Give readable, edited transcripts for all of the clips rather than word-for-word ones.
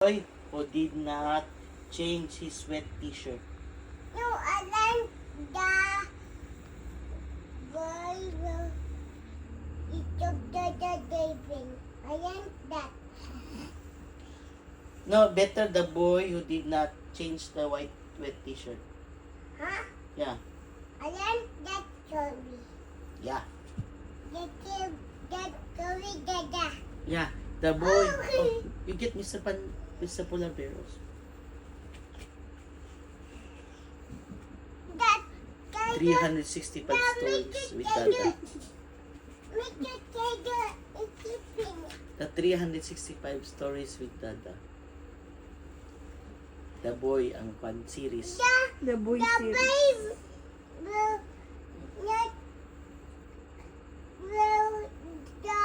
boy who did not change his wet t-shirt. No, alam the boy will eat of the David. Alam that. No, better the boy who did not change the wet t-shirt. Huh? Yeah. Alam that story. Yeah. That story dada. Yeah. The boy. Oh, you get Mr. Polar Bear also. That 365 stories with Dada. Mr. Tiger is sleeping. The 365 stories with Dada. The boy ang fan series. The boy The series. babe will not will the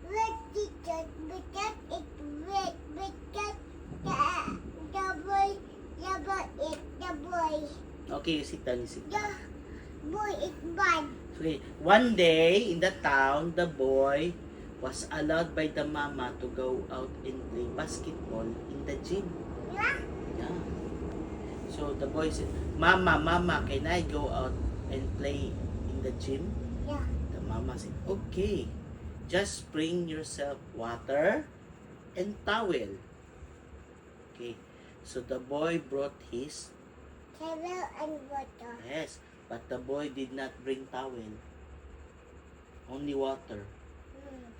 red teacher because it's red because the boy it the boy Okay, you sit down, you sit down. the boy is bad. Okay. One day in the town, the boy was allowed by the mama to go out and play basketball in the gym. Yeah? Yeah. So the boy said, Mama, can I go out and play in the gym? Yeah. The mama said, okay. Just bring yourself water and towel. Okay. So the boy brought his, Table and water. yes, but the boy did not bring towel. Only water.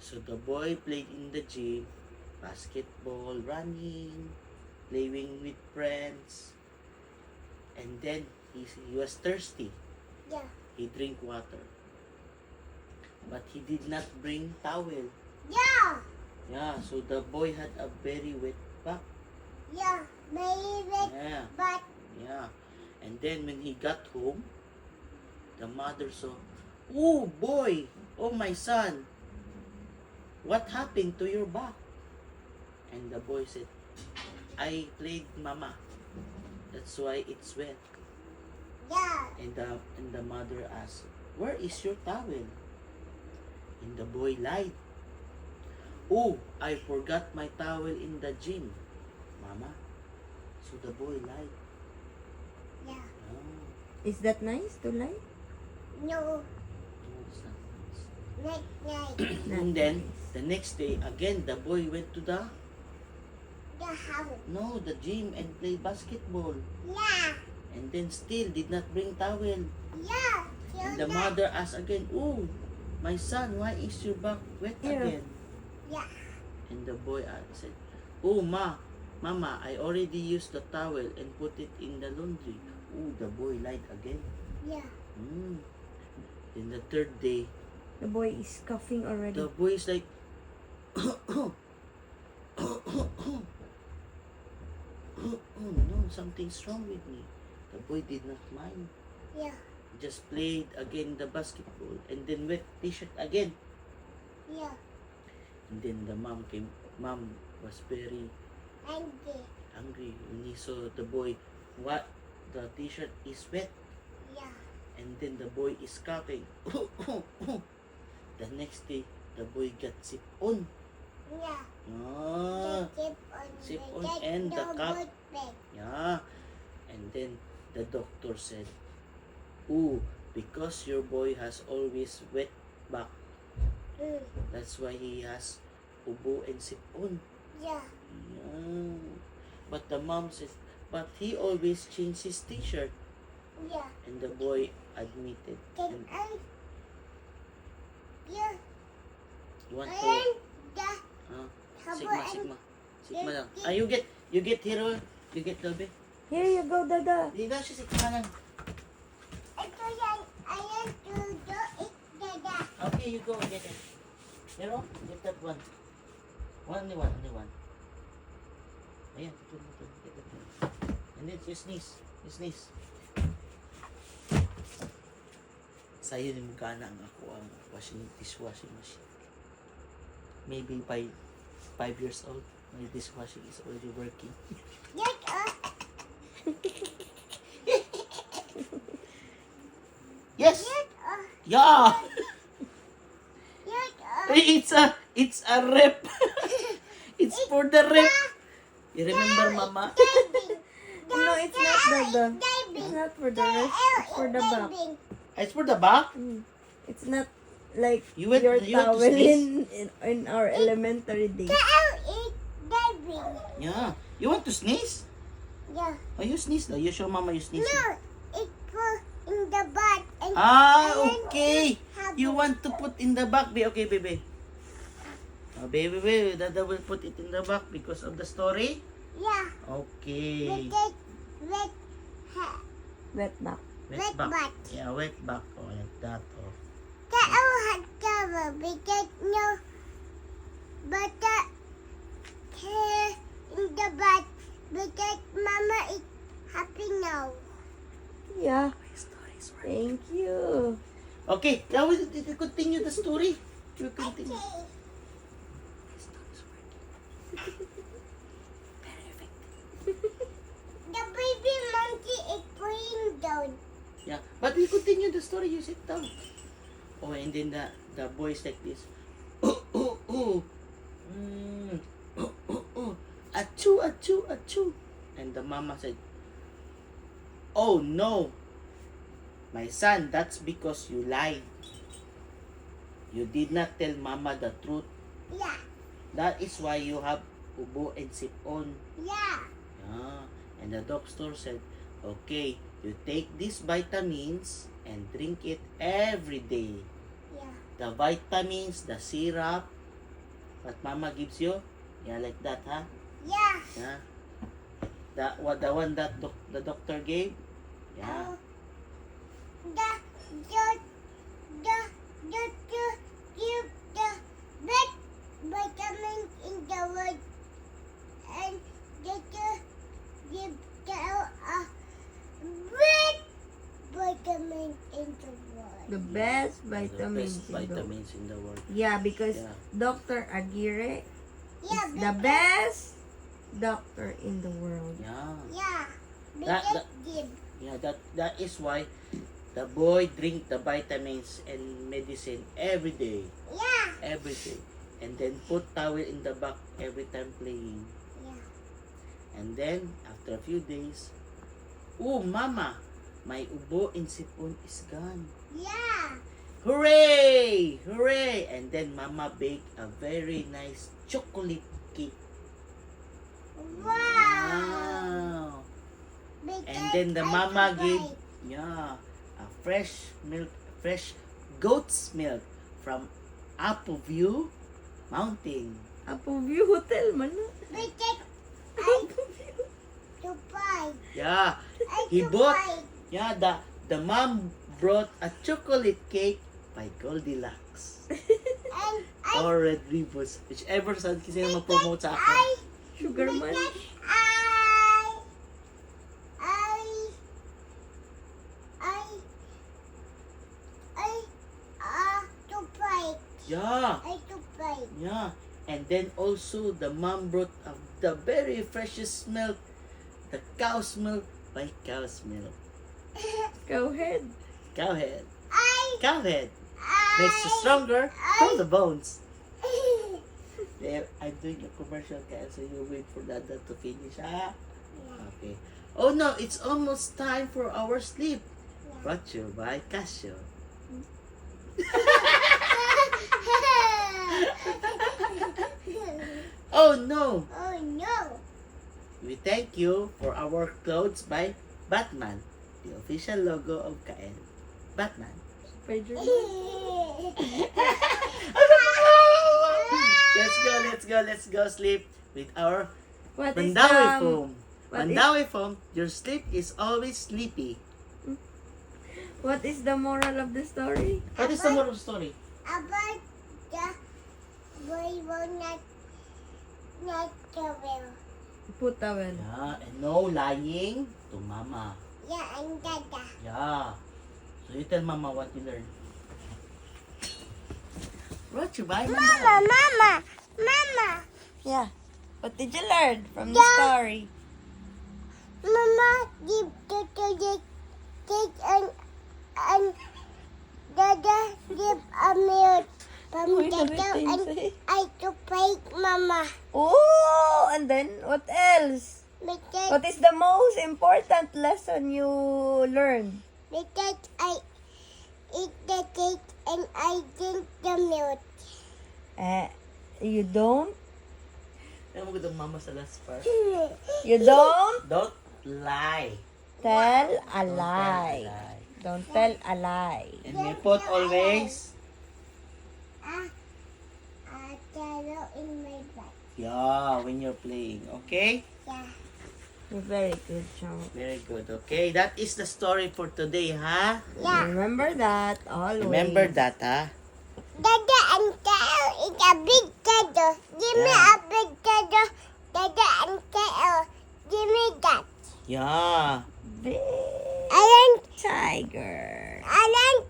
So the boy played in the gym, basketball, running, playing with friends. And then he was thirsty. Yeah. He drank water. But he did not bring towel. Yeah. Yeah, so the boy had a very wet back. Yeah. Baby, Yeah, but yeah. And then when he got home, the mother saw, oh boy, oh my son, what happened to your back? And the boy said, I played mama. That's why it's wet. yeah. And the mother asked, where is your towel? And the boy lied. Oh, I forgot my towel in the gym, mama. So the boy lied. Yeah. Oh, Is that nice to lie? No. no, it's not nice. Night. And then the next day again the boy went to the house. the gym and play basketball. Yeah. And then still did not bring towel. Yeah. And the mother asked again, oh, my son, why is your back wet Ew. again? Yeah. And the boy said, oh, mama, I already used the towel and put it in the laundry. Oh, the boy lied again. Yeah. Then the third day, The boy is coughing already. the boy is like, no, something's wrong with me. The boy did not mind. Yeah. Just played again the basketball and then wet t-shirt again. Yeah. And then the mom was very Angry. angry when he saw the boy, what, the t-shirt is wet. Yeah. And then the boy is coughing. The next day, the boy got sick on. Yeah. Ah, Sip on and the cup. yeah. And then the doctor said, oh, because your boy has always wet back, that's why he has ubo and sipon. Yeah. Yeah. But the mom says, but he always changes his t-shirt. Yeah. And the boy admitted. Can And I? Yeah. you want to? And the Sigma lang. You get hero, you get Lobe. Here you go, Dada. Di ba siya Sigma lang? ito yan. Ayan to do it dada. Okay, you go get it. Hero, get that one. Only one. Ayan, tutun. Get that one. And then you sneeze. Sa'yo ni Mugana ang ako ang dishwashing machine. Maybe by 5 years old, my dishwashing is already working. Yes, Yes! yes, Yeah! yes, It's a rep. It's for the rep. You remember, Mama? No, it's not dada. It's Diving. not for the rest. It's for the back. Diving. It's for the back? It's not like You went- your you went to towel sneeze? in our elementary days. Cow is diving. Yeah. You want to sneeze? Yeah. Oh, you sneeze though. You show Mama you sneeze. No, it's for in the butt. And Ah, and okay. have You want to put in the back, baby. Okay, baby. Oh, baby, Dada will put it in the back because of the story. Yeah. Okay. Wet hat. Wet back. Wet butt. Yeah, wet back. Oh, like that. Oh. Cow had cover because no butter hair in the butt because Mama is happy now. Yeah. Thank you. Okay, now we continue the story. We continue. Okay. The baby monkey is playing down. Yeah, but we continue the story. You sit down. Oh, and then the boys like this. Oh, oh, oh. Oh, oh, oh. Achoo, achoo, achoo. And the mama said, "Oh no, my son, that's because you lied. You did not tell mama the truth. Yeah. That is why you have ubo and sipon." Yeah. Yeah. And the doctor said, "Okay, you take these vitamins and drink it every day. Yeah. The vitamins, the syrup, what mama gives you, yeah, like that, huh? Yeah. Yeah. The one that the doctor gave, yeah. The give the vet vitamins in the world and the give the vet vitamins in the world. The best The vitamins. best in the world. vitamins in the world. Yeah, because Yeah. Dr. Aguirre Yeah. is the best doctor in the world. Yeah. Yeah. That- Because give. Yeah, that is why the boy drink the vitamins and medicine every day. Yeah. Every day. And then put towel in the back every time playing. Yeah. And then, after a few days, oh, mama, my ubo and sipon is gone. Yeah. Hooray! Hooray! And then mama baked a very nice chocolate cake. Wow. Wow! Because And then the I mama can gave, buy. yeah, a fresh milk, fresh goat's milk from Apple View Mountain. Apo View Hotel man. No? Because I to buy. Yeah, I He to bought- buy. yeah, the mom brought a chocolate cake by Goldilocks. And I Or Red Rivers. Whichever saan kasi na mag-promote sa akin. Sugar because Munch. to buy. Yeah, I to buy. yeah. And then also the mom brought the very freshest milk. The cow's milk by cow's milk. Go ahead. Cowhead. I Cowhead. Makes you stronger from the bones. There, I'm doing a commercial kaya so you wait for Dada to finish, ha? Okay. Oh no, it's almost time for our sleep. Brought to you by Casio. Oh no! Oh no. We thank you for our clothes by Batman, the official logo of KL. Batman. Spider-Man. Let's go sleep with our What is Mandawi foam. what is- Mandawi foam, your sleep is always sleepy. What is the moral of the story? What is the moral of the story? About the boy will not travel. Put towel. Yeah, and no lying to mama. Yeah, and dada. Yeah. So you tell mama what you learned. Brought you by Mandawi. Mama. Yeah. What did you learn from the Yeah. story? Mama give the cake and dada give a milk. From Wait a the bit, and Lindsay. I to fake Mama. Oh, and then what else? Because, What is the most important lesson you learned? because I eat the cake and I drink the milk. You don't? Ano mo gudong mama sa last part? You don't Don't lie. tell a Don't lie. tell a lie. Don't tell a lie. And we put always, Taro in my bag. yeah, when you're playing. Okay? Yeah. You're very good, Chong. Very good. Okay, that is the story for today, ha? Yeah. Remember that always. Remember that, ha? Dada and Kale is a big turtle. Give me Yeah. a big turtle. Dada and Kale, give me that. Big Yeah. I want, tiger. I want